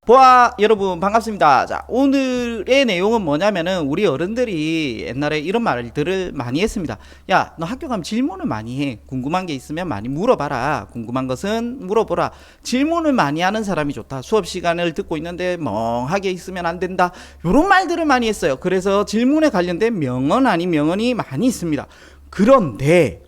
보아 여러분 반갑습니다. 자, 오늘의 내용은 뭐냐면은 우리 어른들이 옛날에 이런 말들을 많이 했습니다. 야, 너 학교 가면 질문을 많이 해. 궁금한 게 있으면 많이 물어봐라. 궁금한 것은 물어보라. 질문을 많이 하는 사람이 좋다. 수업 시간을 듣고 있는데 멍하게 있으면 안 된다. 이런 말들을 많이 했어요. 그래서 질문에 관련된 명언 아닌 명언이 많이 있습니다. 그런데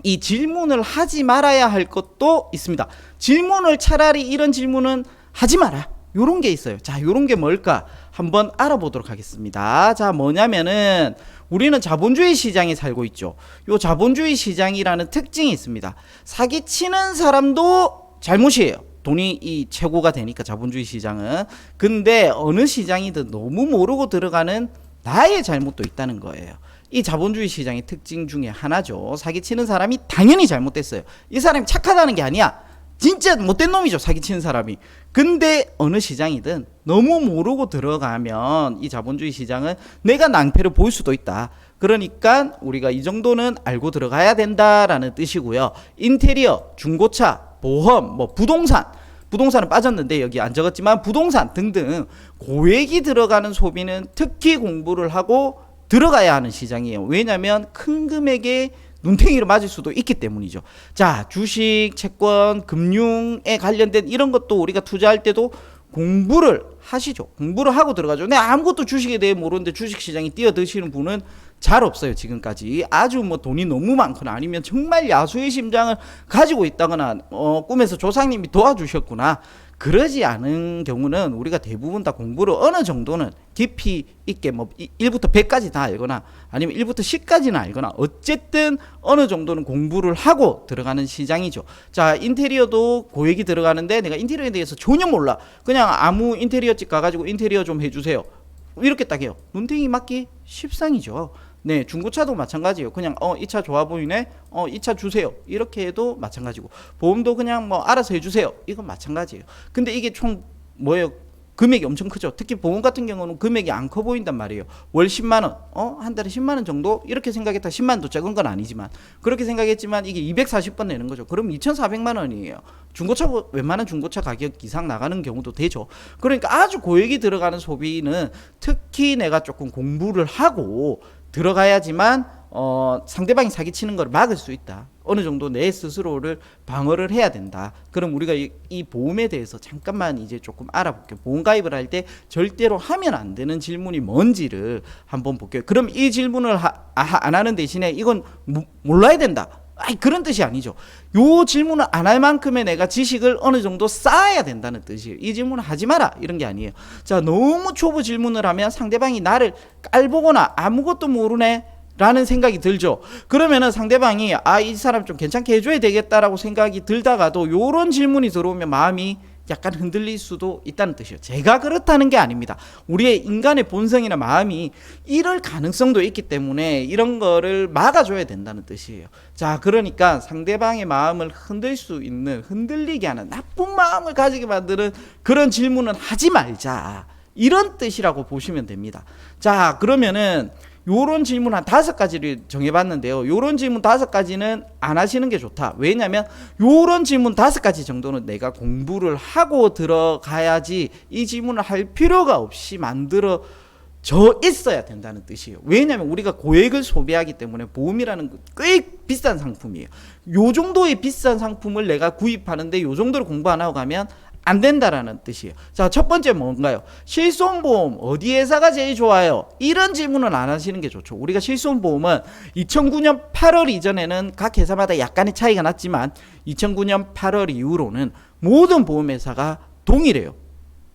이 질문을 하지 말아야 할 것도 있습니다. 질문을 차라리 이런 질문은 하지 마라. 요런 게 있어요. 자, 요런 게 뭘까? 한번 알아보도록 하겠습니다. 자, 뭐냐면은 우리는 자본주의 시장에 살고 있죠. 요 자본주의 시장이라는 특징이 있습니다. 사기치는 사람도 잘못이에요. 돈이 이 최고가 되니까 자본주의 시장은. 근데 어느 시장이든 너무 모르고 들어가는 나의 잘못도 있다는 거예요. 이 자본주의 시장의 특징 중에 하나죠. 사기치는 사람이 당연히 잘못됐어요. 이 사람이 착하다는 게 아니야. 진짜 못된 놈이죠, 사기치는 사람이. 근데 어느 시장이든 너무 모르고 들어가면 이 자본주의 시장은 내가 낭패를 볼 수도 있다. 그러니까 우리가 이 정도는 알고 들어가야 된다라는 뜻이고요. 인테리어, 중고차, 보험, 부동산은 빠졌는데 여기 안 적었지만 부동산 등등 고액이 들어가는 소비는 특히 공부를 하고 들어가야 하는 시장이에요. 왜냐하면 큰 금액의 눈탱이를 맞을 수도 있기 때문이죠. 자, 주식, 채권, 금융에 관련된 이런 것도 우리가 투자할 때도 공부를 하시죠. 공부를 하고 들어가죠. 근데 아무것도 주식에 대해 모르는데 주식시장에 뛰어드시는 분은 잘 없어요. 지금까지 아주 뭐 돈이 너무 많거나 아니면 정말 야수의 심장을 가지고 있다거나 꿈에서 조상님이 도와주셨구나. 그러지 않은 경우는 우리가 대부분 다 공부를 어느 정도는 깊이 있게 뭐 1부터 100까지 다 알거나 아니면 1부터 10까지는 알거나 어쨌든 어느 정도는 공부를 하고 들어가는 시장이죠. 자, 인테리어도 고액이 들어가는데 내가 인테리어에 대해서 전혀 몰라. 그냥 아무 인테리어 집 가가지고 인테리어 좀 해주세요. 이렇게 딱 해요. 눈탱이 맞기 십상이죠. 네, 중고차도 마찬가지예요. 그냥 이 차 좋아 보이네. 이 차 주세요. 이렇게 해도 마찬가지고. 보험도 그냥 뭐 알아서 해주세요. 이건 마찬가지예요. 근데 이게 총 뭐예요? 금액이 엄청 크죠. 특히 보험 같은 경우는 금액이 안 커 보인단 말이에요. 월 10만 원, 한 달에 10만 원 정도 이렇게 생각했다. 10만 원도 적은 건 아니지만 그렇게 생각했지만 이게 240번 내는 거죠. 그럼 2,400만 원이에요. 중고차 웬만한 중고차 가격 이상 나가는 경우도 되죠. 그러니까 아주 고액이 들어가는 소비는 특히 내가 조금 공부를 하고 들어가야지만 상대방이 사기치는 걸 막을 수 있다. 어느 정도 내 스스로를 방어를 해야 된다. 그럼 우리가 이 보험에 대해서 잠깐만 이제 조금 알아볼게요. 보험 가입을 할 때 절대로 하면 안 되는 질문이 뭔지를 한번 볼게요. 그럼 이 질문을 안 하는 대신에 이건 몰라야 된다. 그런 뜻이 아니죠. 요 질문을 안 할 만큼의 내가 지식을 어느 정도 쌓아야 된다는 뜻이에요. 이 질문을 하지 마라 이런 게 아니에요. 자, 너무 초보 질문을 하면 상대방이 나를 깔보거나 아무것도 모르네 라는 생각이 들죠. 그러면은 상대방이 이 사람 좀 괜찮게 해줘야 되겠다라고 생각이 들다가도 요런 질문이 들어오면 마음이 약간 흔들릴 수도 있다는 뜻이에요. 제가 그렇다는 게 아닙니다. 우리의 인간의 본성이나 마음이 이럴 가능성도 있기 때문에 이런 거를 막아줘야 된다는 뜻이에요. 자, 그러니까 상대방의 마음을 흔들리게 하는 나쁜 마음을 가지게 만드는 그런 질문은 하지 말자. 이런 뜻이라고 보시면 됩니다. 자, 그러면은 요런 질문 한 5가지를 정해봤는데요. 요런 질문 5가지는 안 하시는 게 좋다. 왜냐면 요런 질문 5가지 정도는 내가 공부를 하고 들어가야지 이 질문을 할 필요가 없이 만들어져 있어야 된다는 뜻이에요. 왜냐면 우리가 고액을 소비하기 때문에 보험이라는 꽤 비싼 상품이에요. 요 정도의 비싼 상품을 내가 구입하는데 요 정도로 공부 안 하고 가면 안 된다라는 뜻이에요. 자, 첫 번째 뭔가요? 실손보험 어디 회사가 제일 좋아요? 이런 질문은 안 하시는 게 좋죠. 우리가 실손보험은 2009년 8월 이전에는 각 회사마다 약간의 차이가 났지만 2009년 8월 이후로는 모든 보험회사가 동일해요.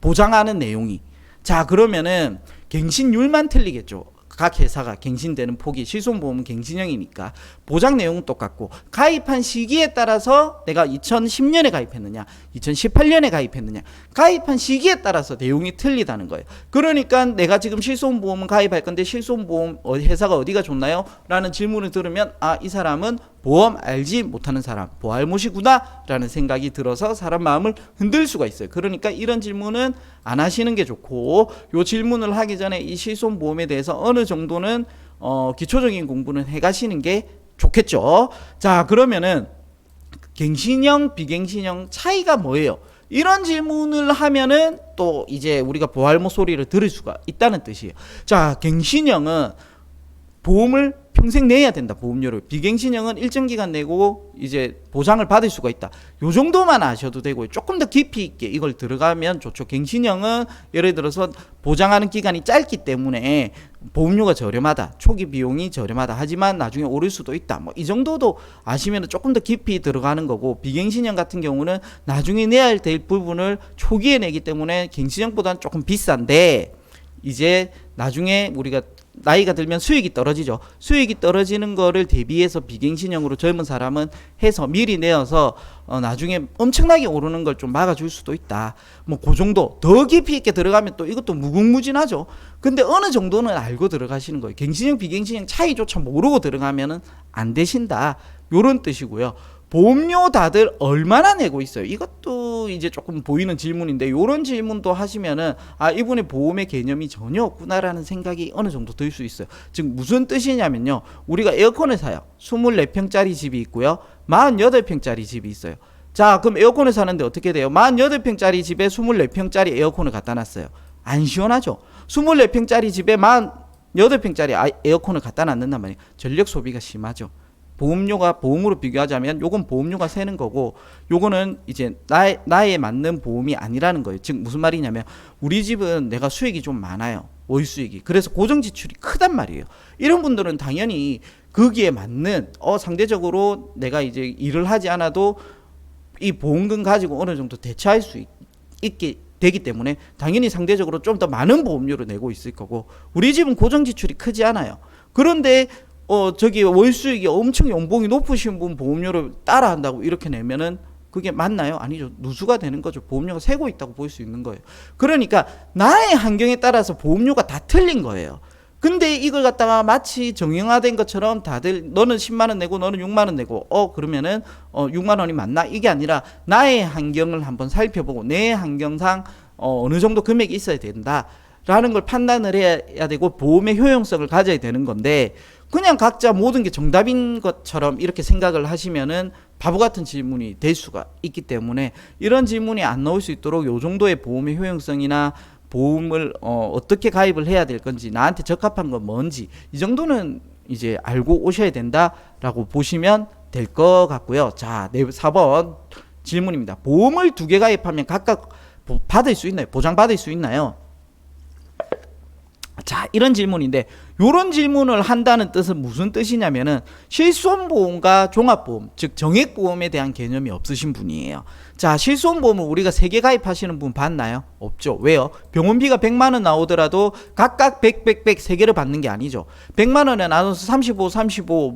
보장하는 내용이. 자, 그러면은 갱신율만 틀리겠죠. 각 회사가 갱신되는 폭이, 실손보험은 갱신형이니까 보장 내용은 똑같고 가입한 시기에 따라서 내가 2010년에 가입했느냐 2018년에 가입했느냐 가입한 시기에 따라서 내용이 틀리다는 거예요. 그러니까 내가 지금 실손보험은 가입할 건데 실손보험 회사가 어디가 좋나요? 라는 질문을 들으면 이 사람은 보험 알지 못하는 사람, 보알못이구나 라는 생각이 들어서 사람 마음을 흔들 수가 있어요. 그러니까 이런 질문은 안 하시는 게 좋고, 요 질문을 하기 전에 이 실손보험에 대해서 어느 정도는 기초적인 공부는 해가시는 게 좋겠죠. 자, 그러면은 갱신형, 비갱신형 차이가 뭐예요? 이런 질문을 하면은 또 이제 우리가 보할모 소리를 들을 수가 있다는 뜻이에요. 자, 갱신형은 보험을 평생 내야 된다. 보험료를. 비갱신형은 일정 기간 내고 이제 보장을 받을 수가 있다. 요 정도만 아셔도 되고요. 조금 더 깊이 있게 이걸 들어가면 좋죠. 갱신형은 예를 들어서 보장하는 기간이 짧기 때문에 보험료가 저렴하다. 초기 비용이 저렴하다. 하지만 나중에 오를 수도 있다. 뭐 이 정도도 아시면 조금 더 깊이 들어가는 거고, 비갱신형 같은 경우는 나중에 내야 될 부분을 초기에 내기 때문에 갱신형보다는 조금 비싼데, 이제 나중에 우리가 나이가 들면 수익이 떨어지죠. 수익이 떨어지는 거를 대비해서 비갱신형으로 젊은 사람은 해서 미리 내어서 나중에 엄청나게 오르는 걸 좀 막아줄 수도 있다. 뭐 그 정도. 더 깊이 있게 들어가면 또 이것도 무궁무진하죠. 근데 어느 정도는 알고 들어가시는 거예요. 갱신형 비갱신형 차이조차 모르고 들어가면은 안 되신다. 요런 뜻이고요. 보험료 다들 얼마나 내고 있어요? 이것도 이제 조금 보이는 질문인데, 요런 질문도 하시면은 아, 이분의 보험의 개념이 전혀 없구나라는 생각이 어느 정도 들 수 있어요. 즉 무슨 뜻이냐면요, 우리가 에어컨을 사요. 24평짜리 집이 있고요, 48평짜리 집이 있어요. 자, 그럼 에어컨을 사는데 어떻게 돼요? 48평짜리 집에 24평짜리 에어컨을 갖다 놨어요. 안 시원하죠? 24평짜리 집에 48평짜리 에어컨을 갖다 놨는단 말이에요. 전력 소비가 심하죠. 보험료가, 보험으로 비교하자면 요건 보험료가 세는 거고, 요거는 이제 나에 맞는 보험이 아니라는 거예요. 즉 무슨 말이냐면, 우리 집은 내가 수익이 좀 많아요. 월 수익이. 그래서 고정 지출이 크단 말이에요. 이런 분들은 당연히 거기에 맞는 상대적으로 내가 이제 일을 하지 않아도 이 보험금 가지고 어느 정도 대처할 수 있게 되기 때문에 당연히 상대적으로 좀 더 많은 보험료를 내고 있을 거고, 우리 집은 고정 지출이 크지 않아요. 그런데 저기 월 수익이 엄청 연봉이 높으신 분 보험료를 따라 한다고 이렇게 내면은 그게 맞나요? 아니죠. 누수가 되는 거죠. 보험료가 세고 있다고 볼 수 있는 거예요. 그러니까 나의 환경에 따라서 보험료가 다 틀린 거예요. 근데 이걸 갖다가 마치 정형화된 것처럼 다들 너는 10만 원 내고 너는 6만 원 내고 그러면은 6만 원이 맞나? 이게 아니라 나의 환경을 한번 살펴보고 내 환경상 어느 정도 금액이 있어야 된다라는 걸 판단을 해야 되고, 보험의 효용성을 가져야 되는 건데, 그냥 각자 모든 게 정답인 것처럼 이렇게 생각을 하시면은 바보 같은 질문이 될 수가 있기 때문에, 이런 질문이 안 나올 수 있도록 요 정도의 보험의 효용성이나 보험을 어떻게 가입을 해야 될 건지, 나한테 적합한 건 뭔지, 이 정도는 이제 알고 오셔야 된다라고 보시면 될 것 같고요. 자, 4번 질문입니다. 보험을 2개 가입하면 각각 받을 수 있나요? 보장받을 수 있나요? 자, 이런 질문인데, 요런 질문을 한다는 뜻은 무슨 뜻이냐면은 실손보험과 종합보험, 즉 정액보험에 대한 개념이 없으신 분이에요. 자, 실손보험을 우리가 3개 가입하시는 분 봤나요? 없죠. 왜요? 병원비가 100만 원 나오더라도 각각 100, 3개를 받는 게 아니죠. 100만 원에 나눠서 35, 35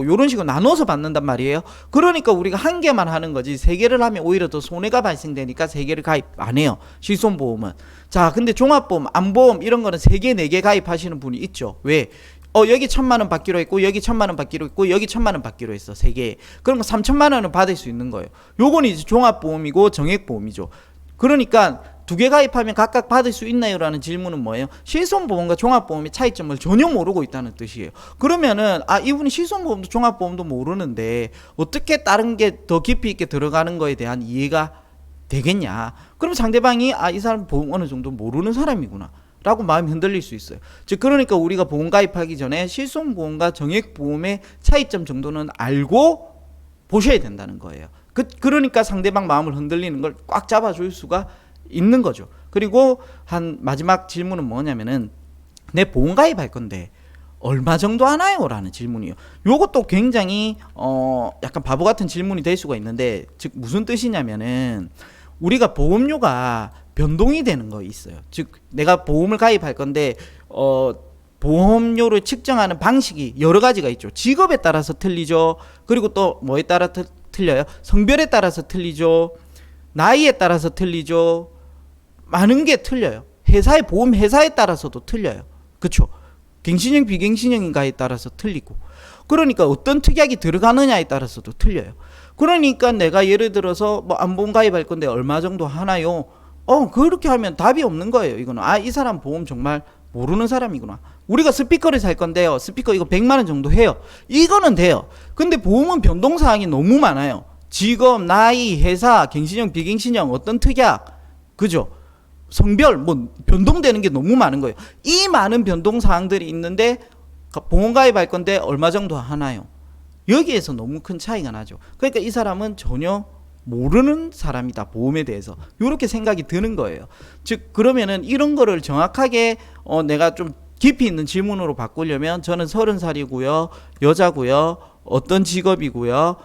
요런 식으로 나눠서 받는단 말이에요. 그러니까 우리가 한 개만 하는 거지, 3개를 하면 오히려 더 손해가 발생되니까 3개를 가입 안 해요. 실손보험은. 자, 근데 종합보험, 안보험 이런 거는 3개, 4개 가입하시는 분이 있죠. 왜? 여기 1,000만 원 받기로 했고, 여기 1,000만 원 받기로 했고, 여기 1,000만 원 받기로 했어. 3개. 그러면 3,000만 원은 받을 수 있는 거예요. 요건 이제 종합보험이고 정액보험이죠. 그러니까 2개 가입하면 각각 받을 수 있나요? 라는 질문은 뭐예요? 실손보험과 종합보험의 차이점을 전혀 모르고 있다는 뜻이에요. 그러면은 이분이 실손보험도 종합보험도 모르는데 어떻게 다른 게 더 깊이 있게 들어가는 거에 대한 이해가 되겠냐? 그럼 상대방이 이 사람 보험 어느 정도 모르는 사람이구나 라고 마음이 흔들릴 수 있어요. 즉 그러니까 우리가 보험 가입하기 전에 실손보험과 정액보험의 차이점 정도는 알고 보셔야 된다는 거예요. 그러니까 상대방 마음을 흔들리는 걸 꽉 잡아줄 수가 있는 거죠. 그리고 한 마지막 질문은 뭐냐면은, 내 보험 가입할 건데 얼마 정도 하나요? 라는 질문이에요. 요것도 굉장히 약간 바보 같은 질문이 될 수가 있는데, 즉 무슨 뜻이냐면은, 우리가 보험료가 변동이 되는 거 있어요. 즉 내가 보험을 가입할 건데 보험료를 측정하는 방식이 여러 가지가 있죠. 직업에 따라서 틀리죠. 그리고 또 뭐에 따라 틀려요? 성별에 따라서 틀리죠. 나이에 따라서 틀리죠. 많은 게 틀려요. 보험 회사에 따라서도 틀려요. 그렇죠? 갱신형 비갱신형인가에 따라서 틀리고, 그러니까 어떤 특약이 들어가느냐에 따라서도 틀려요. 그러니까 내가 예를 들어서 안보험 가입할 건데 얼마 정도 하나요? 그렇게 하면 답이 없는 거예요. 이거는 이 사람 보험 정말 모르는 사람이구나. 우리가 스피커를 살 건데요, 스피커 이거 100만 원 정도 해요. 이거는 돼요. 근데 보험은 변동사항이 너무 많아요. 직업, 나이, 회사, 갱신형, 비갱신형, 어떤 특약, 그죠? 성별, 뭐 변동되는 게 너무 많은 거예요. 이 많은 변동 사항들이 있는데 보험 가입할 건데 얼마 정도 하나요? 여기에서 너무 큰 차이가 나죠. 그러니까 이 사람은 전혀 모르는 사람이다, 보험에 대해서. 이렇게 생각이 드는 거예요. 즉 그러면은 이런 거를 정확하게 내가 좀 깊이 있는 질문으로 바꾸려면 저는 30살이고요, 여자고요, 어떤 직업이고요,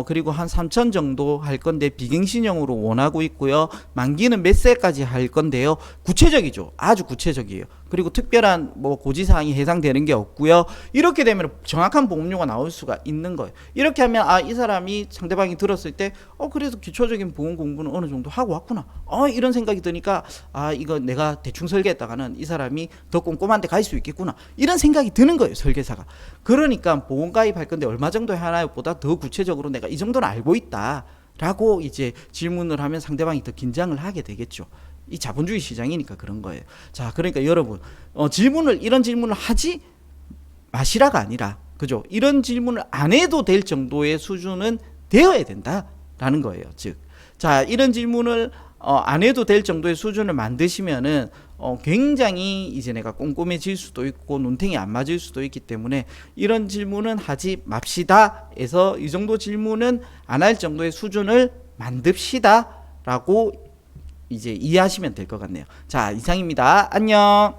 그리고 한 3천 정도 할 건데 비갱신형으로 원하고 있고요. 만기는 몇 세까지 할 건데요. 구체적이죠. 아주 구체적이에요. 그리고 특별한 뭐 고지사항이 해당되는 게 없고요. 이렇게 되면 정확한 보험료가 나올 수가 있는 거예요. 이렇게 하면 이 사람이 상대방이 들었을 때 그래도 기초적인 보험 공부는 어느 정도 하고 왔구나. 이런 생각이 드니까 이거 내가 대충 설계했다가는 이 사람이 더 꼼꼼한 데 갈 수 있겠구나. 이런 생각이 드는 거예요, 설계사가. 그러니까 보험 가입할 건데 얼마 정도 하나요? 보다 더 구체적으로 내가 이 정도는 알고 있다 라고 이제 질문을 하면 상대방이 더 긴장을 하게 되겠죠. 이 자본주의 시장이니까 그런 거예요. 자, 그러니까 여러분 이런 질문을 하지 마시라가 아니라, 그죠? 이런 질문을 안 해도 될 정도의 수준은 되어야 된다라는 거예요. 즉, 자, 이런 질문을 안 해도 될 정도의 수준을 만드시면은 굉장히 이제 내가 꼼꼼해질 수도 있고 눈탱이 안 맞을 수도 있기 때문에 이런 질문은 하지 맙시다 해서 이 정도 질문은 안 할 정도의 수준을 만듭시다 라고 이제 이해하시면 될 것 같네요. 자, 이상입니다. 안녕.